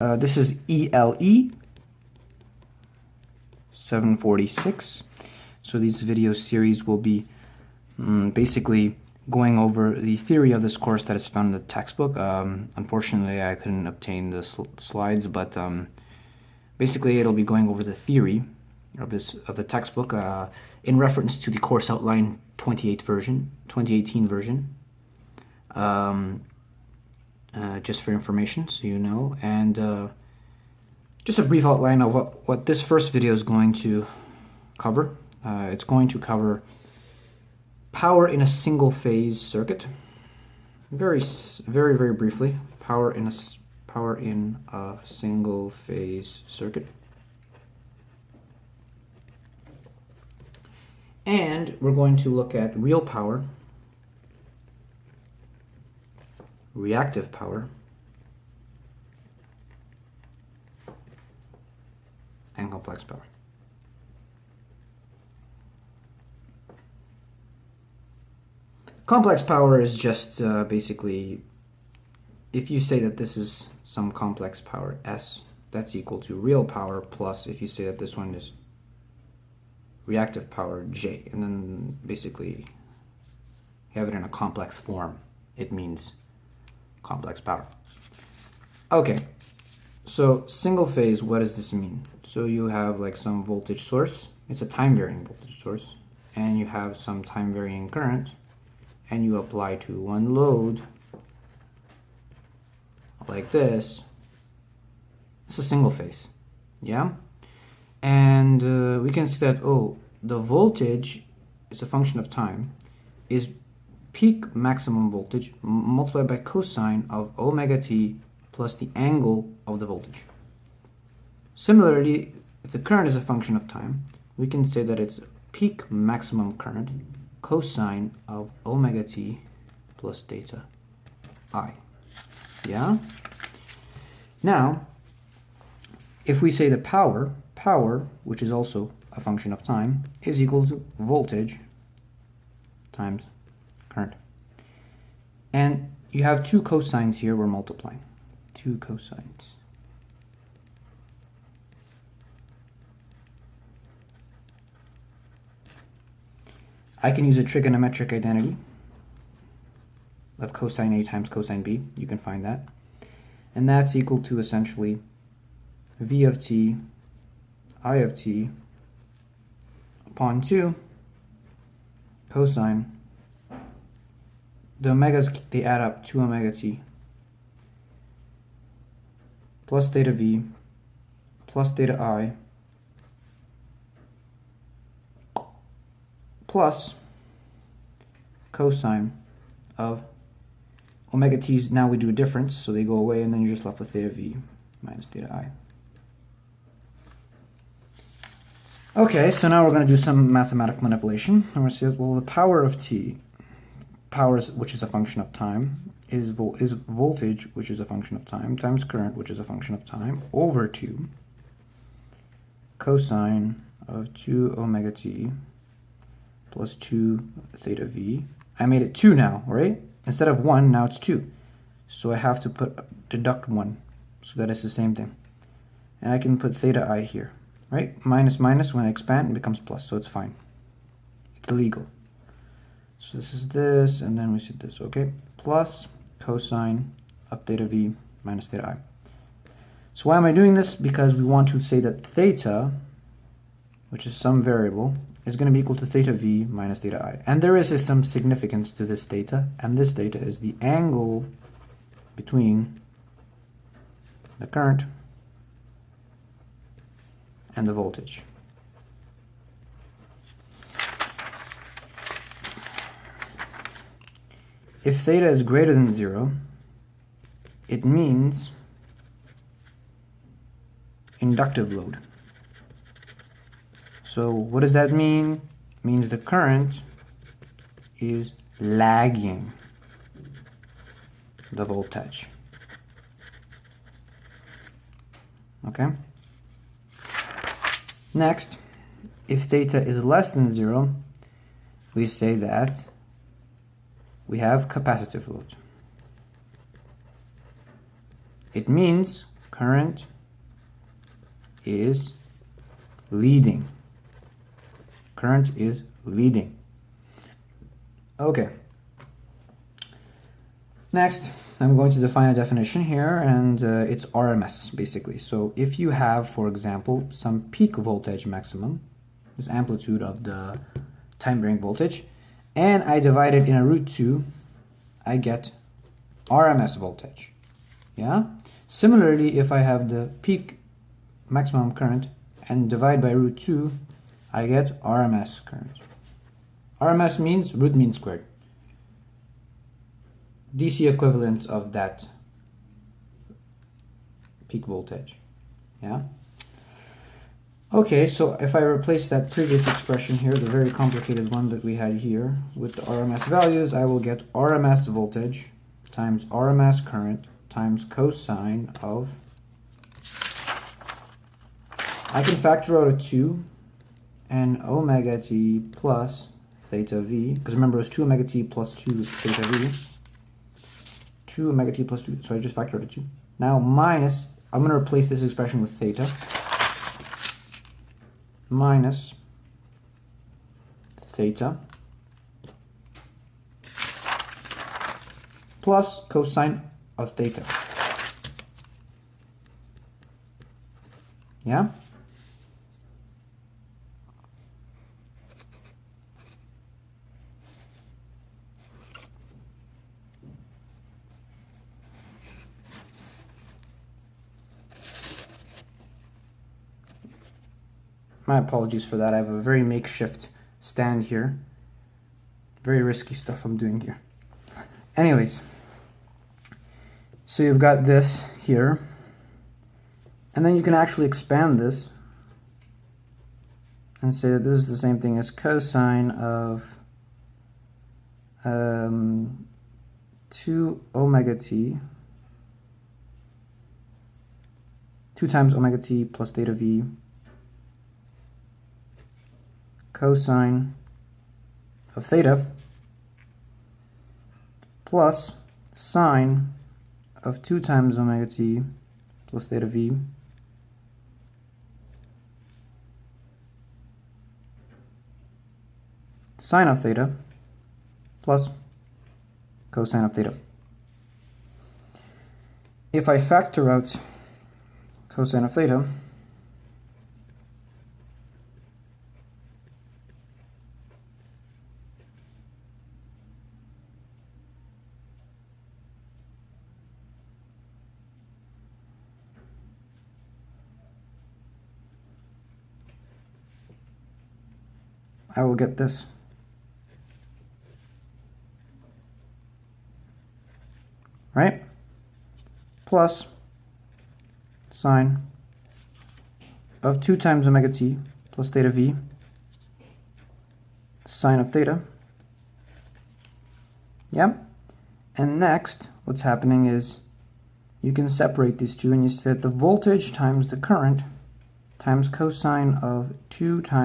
This is ELE-746. So these video series will be basically going over the theory of this course that is found in the textbook. Unfortunately, I couldn't obtain the slides, but basically it'll be going over the theory of the textbook in reference to the course outline 2018 version. Just for information, so you know, and just a brief outline of what this first video is going to cover. It's going to cover power in a single phase circuit. Very briefly, power in a single phase circuit. And we're going to look at real power, reactive power, and complex power. Complex power is just basically, if you say that this is some complex power S, that's equal to real power plus if you say that this one is reactive power J, and then basically have it in a complex form, it means complex power. Okay, so single phase, what does this mean? So you have like some voltage source, it's a time varying voltage source, and you have some time varying current, and you apply to one load like this. It's a single phase, yeah? And we can see that, the voltage is a function of time, is peak maximum voltage multiplied by cosine of omega t plus the angle of the voltage. Similarly, if the current is a function of time, we can say that it's peak maximum current cosine of omega t plus theta I. Yeah? Now, if we say the power, which is also a function of time, is equal to voltage times current. And you have two cosines here we're multiplying. Two cosines. I can use a trigonometric identity of cosine A times cosine B. You can find that. And that's equal to essentially V of t, I of t upon 2 cosine. The omegas, they add up, 2 omega t plus theta v plus theta I plus cosine of omega t's. Now we do a difference, so they go away, and then you're just left with theta v minus theta I. Okay, so now we're going to do some mathematical manipulation. And we're going to say, well, the power of t, which is a function of time, is voltage, which is a function of time, times current, which is a function of time, over 2 cosine of 2 omega t plus 2 theta v. I made it 2 now, right? Instead of 1, now it's 2. So I have to deduct 1, so that it's the same thing. And I can put theta I here, right? Minus minus, when I expand, it becomes plus, so it's fine. It's legal. So this is this, and then we see this, okay? Plus cosine of theta v minus theta I. So why am I doing this? Because we want to say that theta, which is some variable, is going to be equal to theta v minus theta I. And there is some significance to this theta, and this theta is the angle between the current and the voltage. If theta is greater than 0, it means inductive load. So what does that mean? It means the current is lagging the voltage. Okay? Next, if theta is less than 0, we say that we have capacitive load. It means current is leading. Current is leading. Okay. Next, I'm going to define a definition here, and it's RMS, basically. So if you have, for example, some peak voltage maximum, this amplitude of the time-varying voltage, and I divide it in a root 2, I get RMS voltage. Yeah? Similarly, if I have the peak maximum current and divide by root 2, I get RMS current. RMS means root mean squared. DC equivalent of that peak voltage. Yeah? Okay, so if I replace that previous expression here, the very complicated one that we had here, with the RMS values, I will get RMS voltage times RMS current times cosine of, I can factor out a 2 and omega t plus theta v, because remember it was 2 omega t plus 2 theta v, 2 omega t plus 2, so I just factor out a 2. Now minus, I'm going to replace this expression with theta, minus theta plus cosine of theta. Yeah? My apologies for that. I have a very makeshift stand here. Very risky stuff I'm doing here. Anyways, so you've got this here, and then you can actually expand this and say that this is the same thing as cosine of 2 omega t, 2 times omega t plus theta v, cosine of theta plus sine of 2 times omega t plus theta v sine of theta plus cosine of theta. If I factor out cosine of theta, I will get this. Right? Plus sine of 2 times omega t plus theta v sine of theta. Yeah? And next, what's happening is you can separate these two, and you say that the voltage times the current times cosine of 2 times